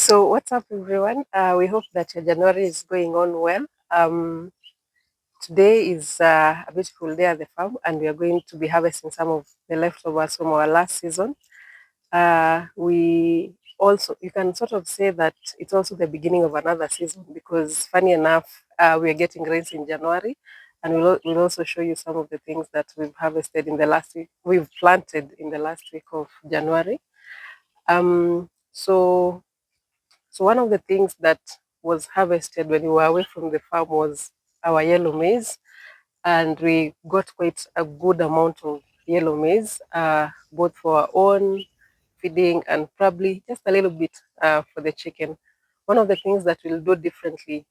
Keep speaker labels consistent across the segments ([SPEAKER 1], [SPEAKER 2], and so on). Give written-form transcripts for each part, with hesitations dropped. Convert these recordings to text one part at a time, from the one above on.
[SPEAKER 1] So what's up, everyone? We hope that your January is going on well. Today is a beautiful day at the farm, and we are going to be harvesting some of the leftovers from our last season. We also, you can sort of say that it's also the beginning of another season because, funny enough, we are getting rains in January, and we'll also show you some of the things that we've harvested in the last week. We've planted in the last week of January. Um, so so one of the things that was harvested when we were away from the farm was our yellow maize, and we got quite a good amount of yellow maize, both for our own feeding and probably just a little bit for the chicken. One of the things that we'll do differently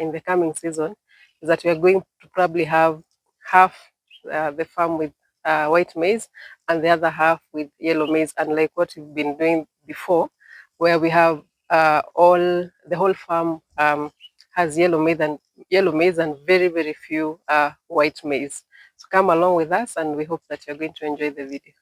[SPEAKER 1] in the coming season is that we are going to probably have half the farm with white maize and the other half with yellow maize, unlike what we've been doing before, where we have all the whole farm has yellow maize and very few white maize. So come along with us, and we hope that you're going to enjoy the video.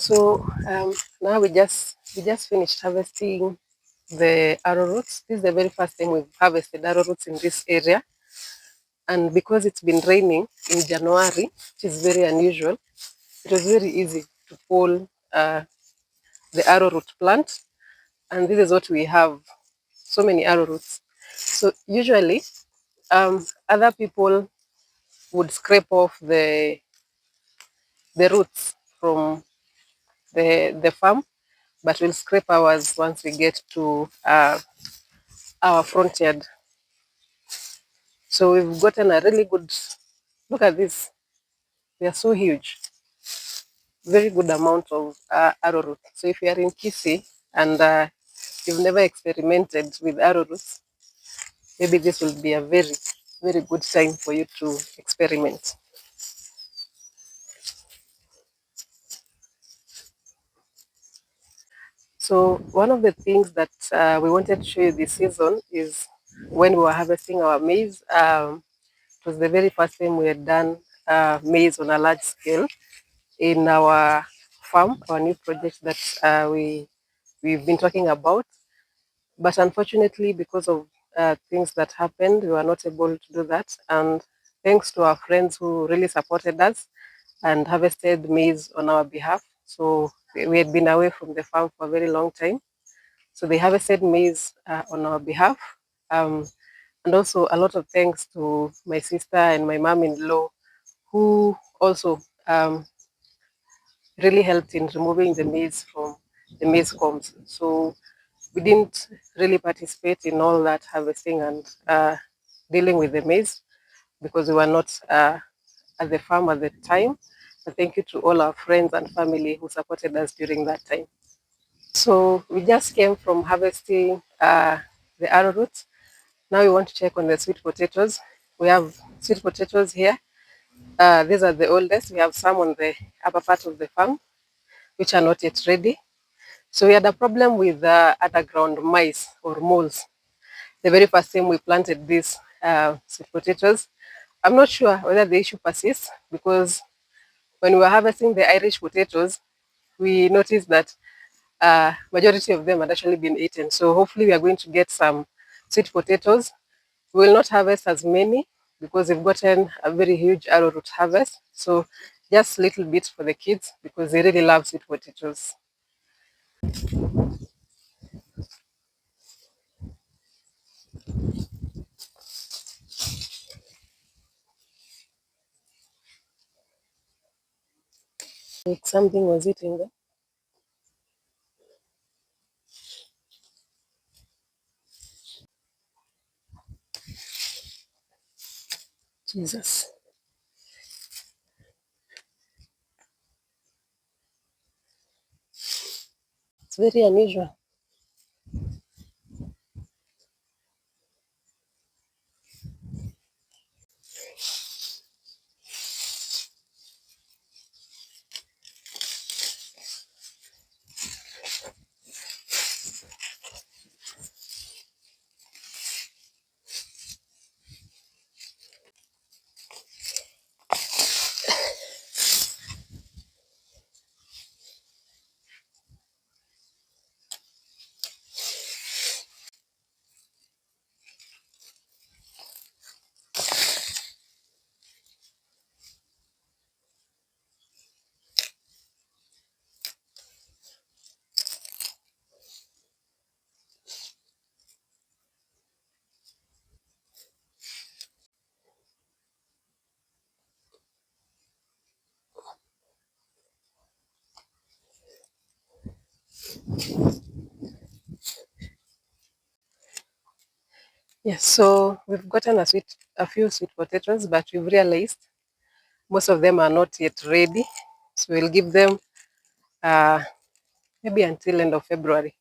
[SPEAKER 1] So now we just finished harvesting the arrowroots. This is the very first time we've harvested arrowroots in this area, and because it's been raining in January, which is very unusual, it was very easy to pull the arrowroot plant, and this is what we have. So many arrowroots. So usually, other people would scrape off the roots from the farm, but we'll scrape ours once we get to our front yard. So we've gotten a really good look at this. They are so huge. Very good amount of arrowroot. So if you are in Kisii and you've never experimented with arrowroots, maybe this will be a very, very good time for you to experiment. So one of the things that we wanted to show you this season is when we were harvesting our maize. It was the very first time we had done maize on a large scale in our farm, our new project that we've been talking about. But unfortunately, because of things that happened, we were not able to do that. And thanks to our friends who really supported us and harvested maize on our behalf. So we had been away from the farm for a very long time. So they harvested maize on our behalf. Um, and also a lot of thanks to my sister and my mom-in-law who also really helped in removing the maize from the maize combs. So we didn't really participate in all that harvesting and dealing with the maize because we were not at the farm at the time. But thank you to all our friends and family who supported us during that time. So we just came from harvesting the arrowroot. Now we want to check on the sweet potatoes. We have sweet potatoes here. These are the oldest. We have some on the upper part of the farm, which are not yet ready. So we had a problem with underground mice or moles. The very first time we planted these sweet potatoes, I'm not sure whether the issue persists because when we were harvesting the Irish potatoes, we noticed that majority of them had actually been eaten. So hopefully we are going to get some sweet potatoes. We will not harvest as many because we've gotten a very huge arrowroot harvest. So just a little bit for the kids because they really love sweet potatoes. Like something was eating them. Jesus. It's very unusual. Yes, so we've gotten a few sweet potatoes, but we've realized most of them are not yet ready. So we'll give them uh, maybe until end of February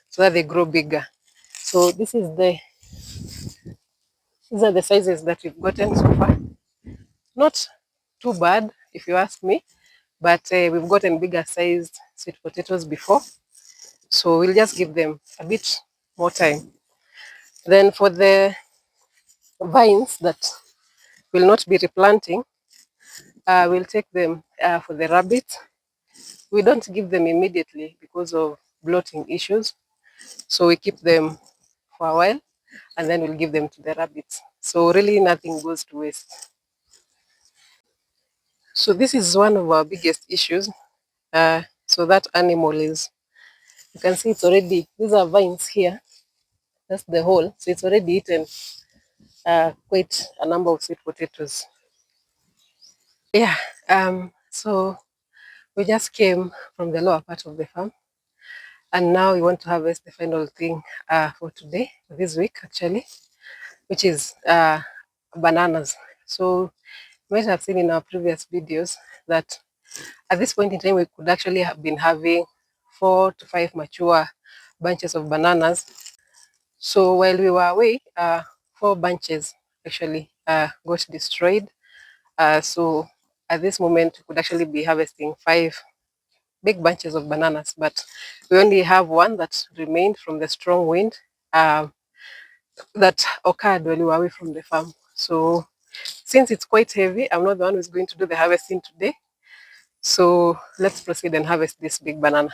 [SPEAKER 1] so that they grow bigger. So these are the sizes that we've gotten so far. Not too bad, if you ask me, but we've gotten bigger sized sweet potatoes before. So we'll just give them a bit more time. Then for the vines that will not be replanting, we'll take them for the rabbit. we don't give them immediately because of bloating issues. So we keep them for a while and then we'll give them to the rabbits. So really nothing goes to waste. So this is one of our biggest issues. So that animal is, you can see it's already, these are vines here. That's the hole. So it's already eaten quite a number of sweet potatoes. Yeah. So we just came from the lower part of the farm, and now we want to harvest the final thing for today, this week actually, which is bananas. So you might have seen in our previous videos that at this point in time we could actually have been having 4 to 5 mature bunches of bananas. So while we were away, 4 bunches actually got destroyed. So at this moment, we could actually be harvesting 5 big bunches of bananas, but we only have one that remained from the strong wind that occurred when we were away from the farm. So since it's quite heavy, I'm not the one who's going to do the harvesting today. So let's proceed and harvest this big banana.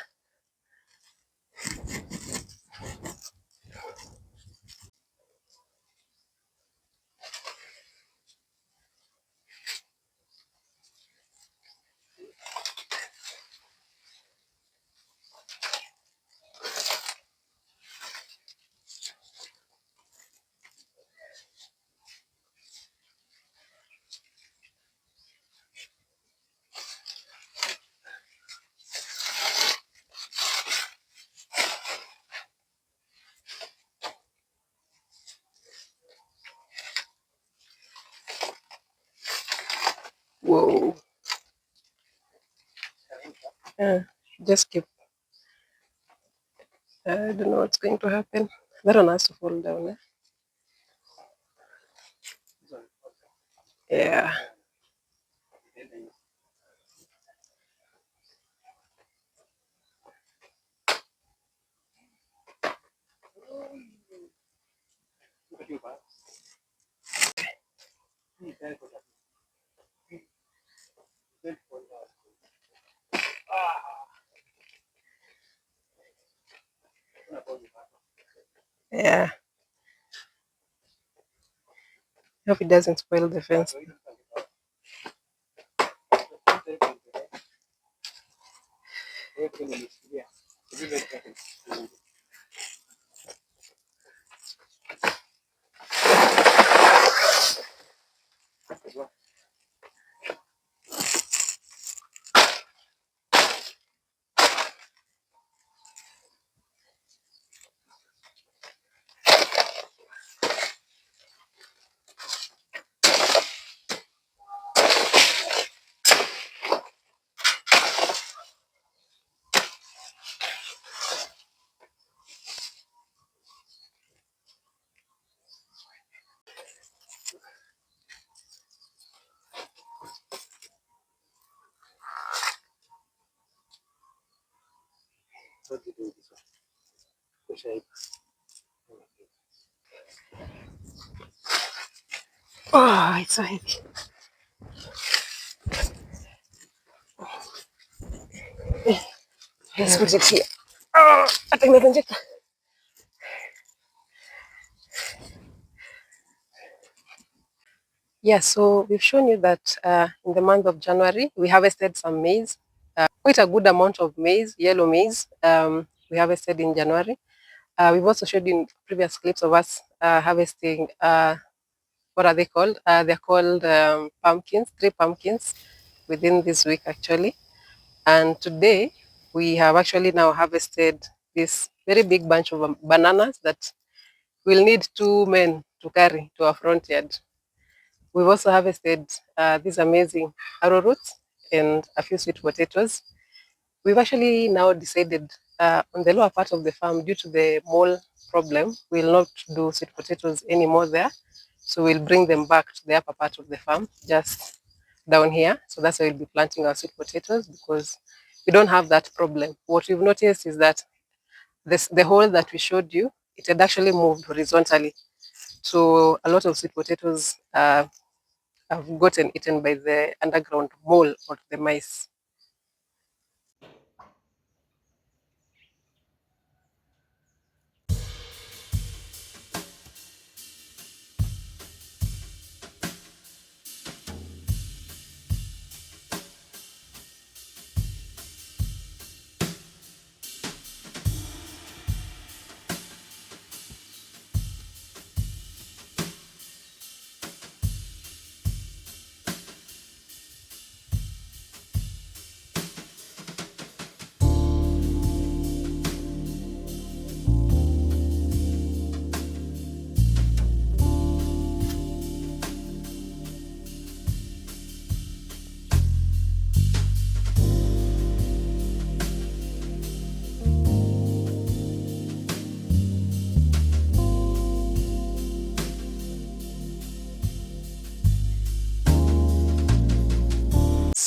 [SPEAKER 1] Whoa. Uh, just keep, I don't know what's going to happen. That one has to fall down. Yeah. Yeah. Hope it doesn't spoil the fence. Oh, it's so heavy. Let's put it here. Oh, I think natanjeka. Yeah, so we've shown you that in the month of January, we harvested some maize, quite a good amount of maize, yellow maize, we harvested in January. We've also showed you in previous clips of us harvesting, what are they called? They're called pumpkins, 3 pumpkins within this week actually. And today we have actually now harvested this very big bunch of bananas that we'll need 2 men to carry to our front yard. We've also harvested these amazing arrowroots and a few sweet potatoes. We've actually now decided on the lower part of the farm, due to the mole problem, we'll not do sweet potatoes anymore there. So we'll bring them back to the upper part of the farm, just down here. So that's where we'll be planting our sweet potatoes, because we don't have that problem. What we've noticed is that the hole that we showed you, it had actually moved horizontally. So a lot of sweet potatoes have gotten eaten by the underground mole or the mice.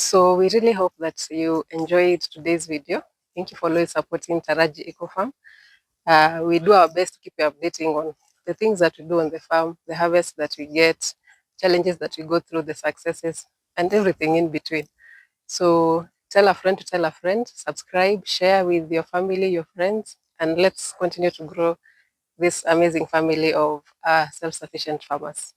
[SPEAKER 1] So we really hope that you enjoyed today's video. Thank you for always supporting Taraji Eco Farm. We do our best to keep you updating on the things that we do on the farm, the harvest that we get, challenges that we go through, the successes, and everything in between. So tell a friend to tell a friend, subscribe, share with your family, your friends, and let's continue to grow this amazing family of self-sufficient farmers.